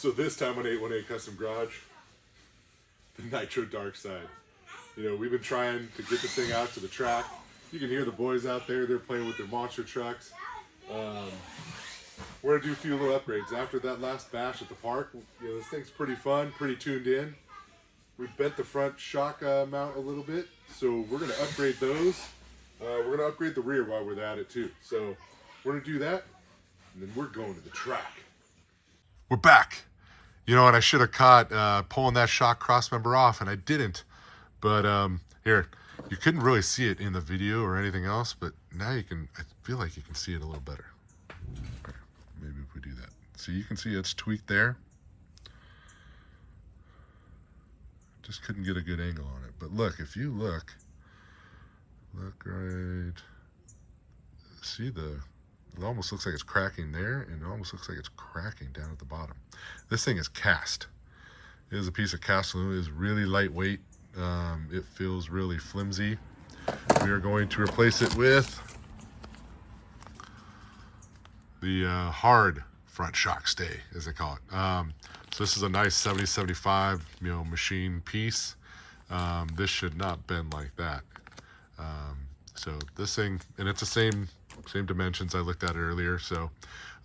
So this time on 818 Custom Garage, the Nitro Darkside. You know, we've been trying to get the thing out to the track. You can hear the boys out there, they're playing with their monster trucks. We're gonna do a few little upgrades. After that last bash at the park, you know, this thing's pretty fun, pretty tuned in. We bent the front shock mount a little bit, so we're gonna upgrade those. We're gonna upgrade the rear while we're at it too. So we're gonna do that, and then we're going to the track. We're back. You know what, I should have caught pulling that shock cross member off, and I didn't. But here, you couldn't really see it in the video or anything else, but now you can, I feel like you can see it a little better. Okay, maybe if we do that. So you can see it's tweaked there. Just couldn't get a good angle on it. But look, if you look right, see it almost looks like it's cracking there, and it almost looks like it's cracking down at the bottom. This thing is cast. It is a piece of cast aluminum. It is really lightweight. It feels really flimsy. We are going to replace it with the hard front shock stay, as they call it. So this is a nice 70-75, you know, machine piece. This should not bend like that. So this thing, and it's the same dimensions I looked at earlier. So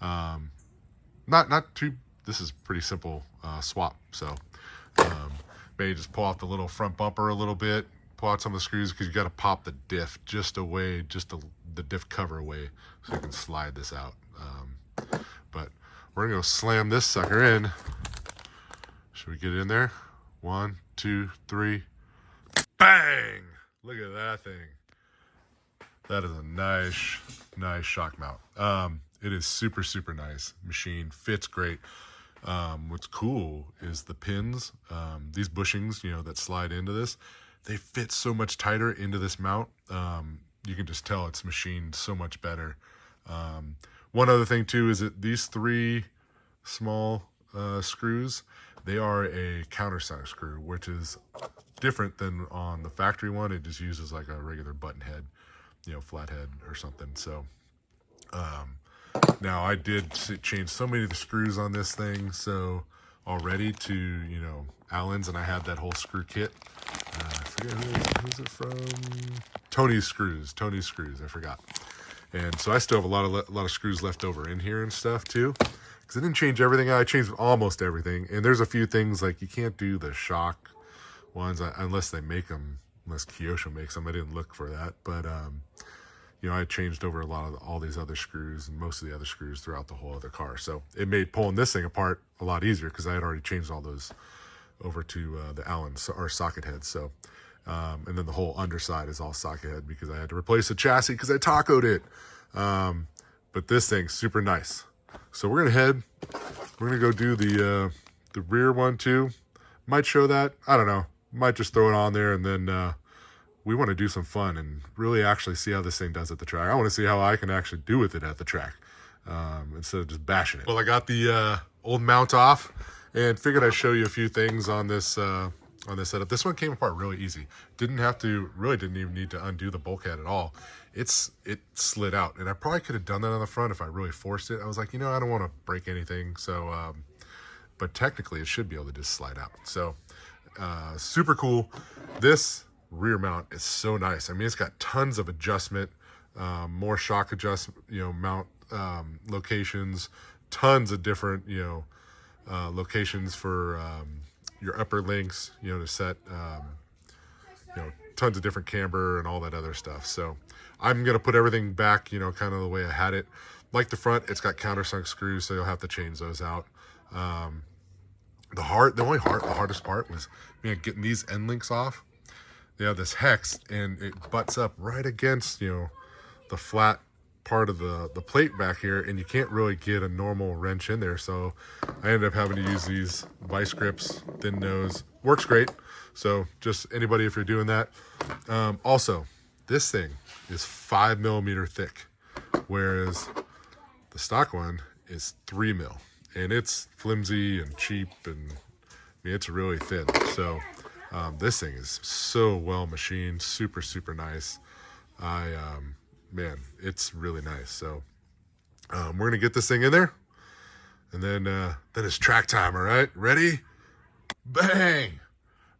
not too. This is pretty simple swap. So maybe just pull out the little front bumper a little bit, pull out some of the screws, because you got to pop the diff just away, just the diff cover away, so you can slide this out. But we're gonna go slam this sucker in. Should we get it in there? 1, 2, 3. Bang! Look at that thing. That is a nice shock mount. It is super nice machine. Fits great. What's cool is the pins. These bushings, you know, that slide into this, they fit so much tighter into this mount. You can just tell it's machined so much better. One other thing too is that these 3 small screws, they are a countersunk screw, which is different than on the factory one. It just uses like a regular button head, you know, flathead or something. So now I did change so many of the screws on this thing, so already to, you know, Allen's, and I had that whole screw kit. I forget who's it from? Tony's Screws, I forgot. And so I still have a lot of screws left over in here and stuff too, because I didn't change everything. I changed almost everything, and there's a few things like you can't do the shock ones unless they make them, unless Kyosho makes them. I didn't look for that, but you know, I changed over a lot of all these other screws and most of the other screws throughout the whole other car. So it made pulling this thing apart a lot easier, because I had already changed all those over to the Allen or socket heads. So and then the whole underside is all socket head, because I had to replace the chassis because I tacoed it. But this thing's super nice. So we're gonna go do the rear one too. Might show that, I don't know. Might just throw it on there, and then we want to do some fun and really actually see how this thing does at the track. I want to see how I can actually do with it at the track, instead of just bashing it. Well, I got the old mount off and figured I'd show you a few things on this setup. This one came apart really easy. Didn't even need to undo the bulkhead at all. It slid out, and I probably could have done that on the front if I really forced it. I was like, you know, I don't want to break anything, so but technically it should be able to just slide out. So super cool. This rear mount is so nice. I mean, it's got tons of adjustment, more shock adjustment, you know, mount locations, tons of different, you know, locations for your upper links, you know, to set, you know, tons of different camber and all that other stuff. So I'm going to put everything back, you know, kind of the way I had it. Like the front, it's got countersunk screws, so you'll have to change those out. The hardest part was, man, getting these end links off. They have this hex, and it butts up right against, you know, the flat part of the plate back here, and you can't really get a normal wrench in there. So I ended up having to use these vice grips, thin nose. Works great. So just anybody, if you're doing that. Also, this thing is 5mm thick, whereas the stock one is 3mm, and it's flimsy and cheap, and I mean, it's really thin. So this thing is so well machined, super nice. Man, it's really nice. So we're gonna get this thing in there, And then it's track time, all right? Ready? Bang!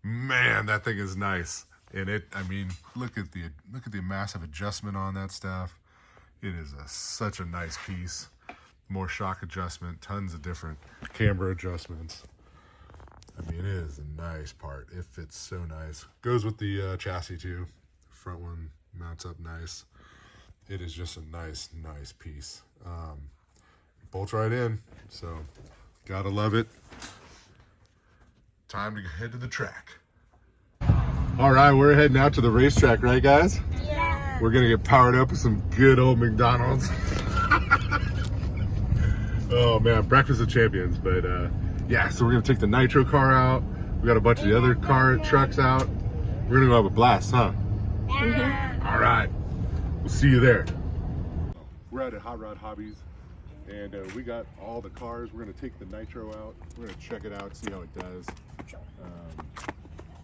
Man, that thing is nice. And I mean, look at the massive adjustment on that stuff. It is such a nice piece. More shock adjustment, tons of different camber adjustments. I mean, it is a nice part. It fits so nice. Goes with the chassis too. Front one mounts up nice. It is just a nice piece. Bolts right in, so gotta love it. Time to head to the track. All right, we're heading out to the racetrack, right, guys? Yeah. We're gonna get powered up with some good old McDonald's. Oh man, breakfast of champions. But yeah, so we're gonna take the Nitro car out. We got a bunch of the other trucks out. We're gonna go have a blast, huh? Yeah. All right, we'll see you there. We're at Hot Rod Hobbies, and we got all the cars. We're gonna take the Nitro out. We're gonna check it out, see how it does.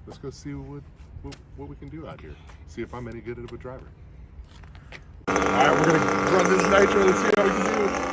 Let's go see what we can do out here. See if I'm any good of a driver. All right, we're gonna run this Nitro and see how we can do.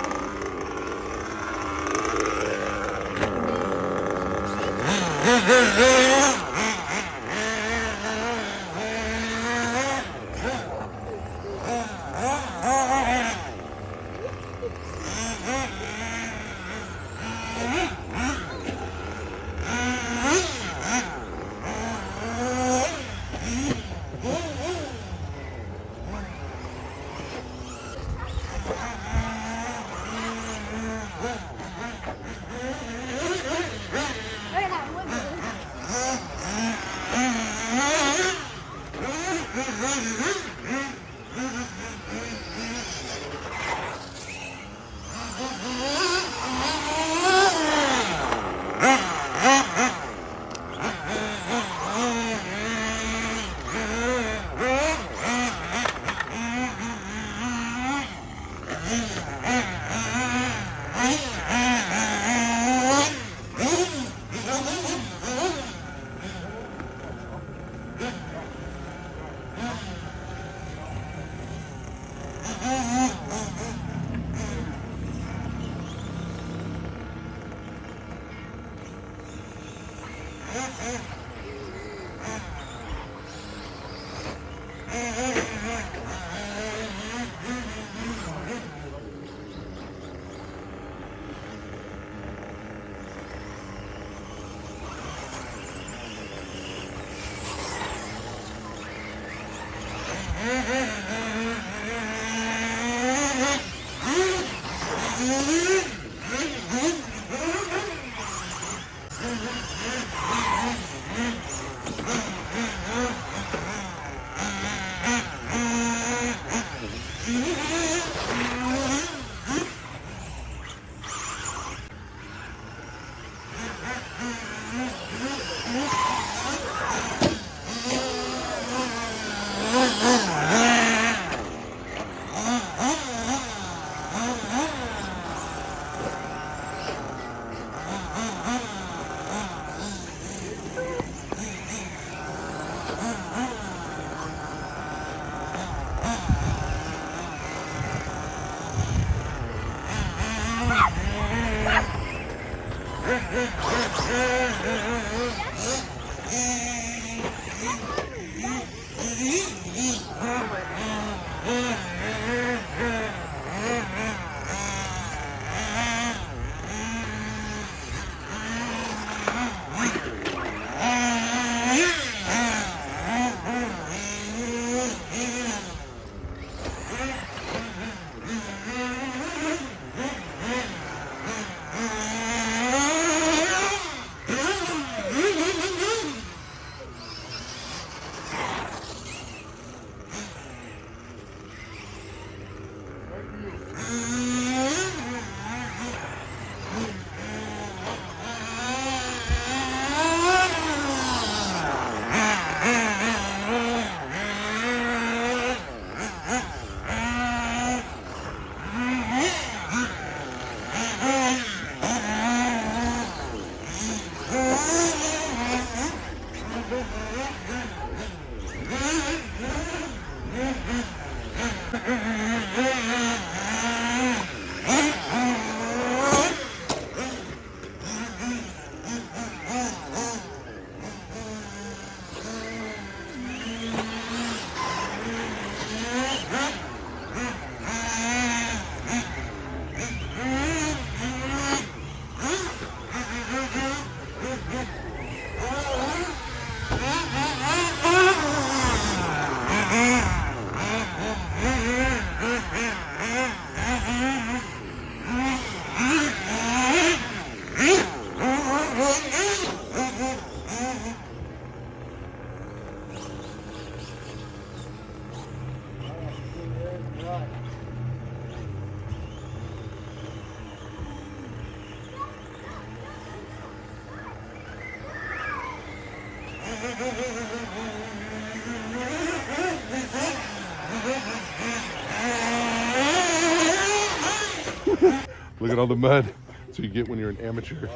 Look at all the mud. So you get when you're an amateur.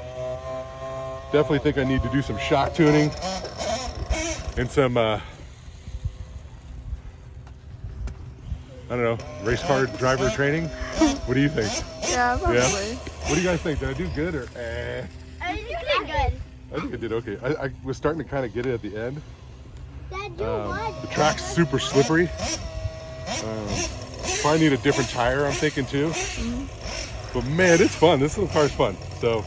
Definitely think I need to do some shock tuning and some, I don't know, race car driver training. What do you think? Yeah, probably. Yeah? What do you guys think? Did I do good or eh? You did good. I think I did okay. I was starting to kind of get it at the end. Dad, The track's super slippery. Probably need a different tire, I'm thinking too. But man, it's fun. This little car's fun. So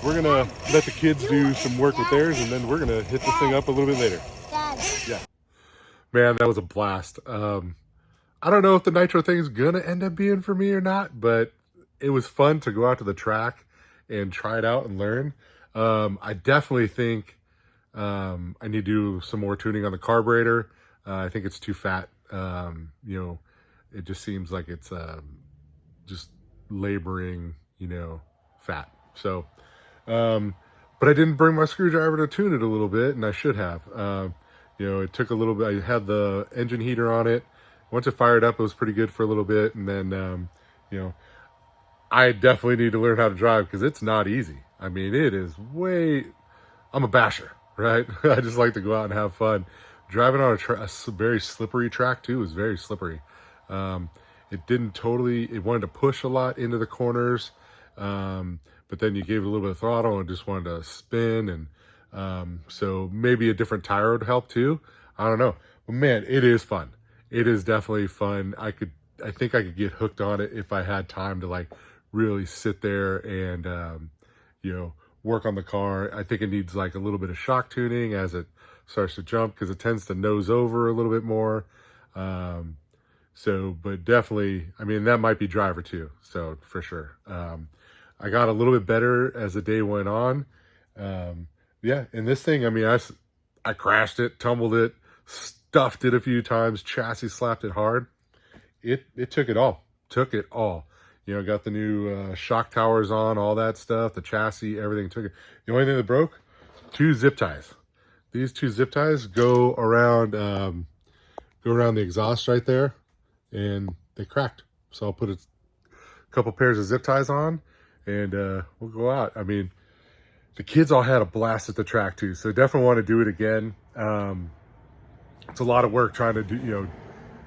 we're gonna let the kids do some work with theirs, and then we're gonna hit this thing up a little bit later. Dad. Yeah. Man, that was a blast. I don't know if the Nitro thing's gonna end up being for me or not, but it was fun to go out to the track and try it out and learn. I definitely think I need to do some more tuning on the carburetor. I think it's too fat. You know, it just seems like it's just laboring, you know, fat. So, but I didn't bring my screwdriver to tune it a little bit, and I should have. You know, it took a little bit. I had the engine heater on it. Once it fired up, it was pretty good for a little bit, and then, you know, I definitely need to learn how to drive because it's not easy. I mean, it is I'm a basher, right? I just like to go out and have fun. Driving on a very slippery track too is very slippery. It wanted to push a lot into the corners, but then you gave it a little bit of throttle and just wanted to spin, and so maybe a different tire would help too. I don't know, but man, it is fun. It is definitely fun. I think I could get hooked on it if I had time to like really sit there and you know, work on the car. I think it needs like a little bit of shock tuning as it starts to jump because it tends to nose over a little bit more. So, but definitely, I mean, that might be driver too. So for sure. I got a little bit better as the day went on. Yeah. And this thing, I mean, I crashed it, tumbled it, stuffed it a few times, chassis slapped it hard. It took it all. You know, got the new shock towers on, all that stuff, the chassis, everything took it. The only thing that broke, 2 zip ties. These 2 zip ties go around the exhaust right there, and they cracked. So I'll put a couple pairs of zip ties on, and we'll go out. I mean, the kids all had a blast at the track too, so definitely want to do it again. It's a lot of work trying to do, you know,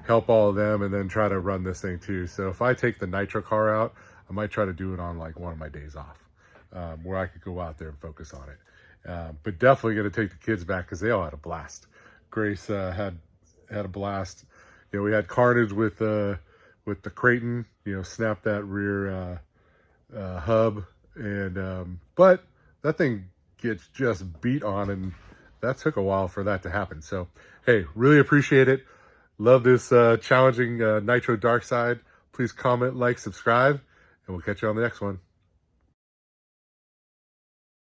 help all of them and then try to run this thing too. So if I take the Nitro car out, I might try to do it on like one of my days off, where I could go out there and focus on it. But definitely going to take the kids back because they all had a blast. Grace had a blast. You know, we had carnage with the Creighton, you know, snapped that rear hub, and but that thing gets just beat on, and that took a while for that to happen. So hey, really appreciate it. Love this challenging Nitro Darkside. Please comment, like, subscribe, and we'll catch you on the next one.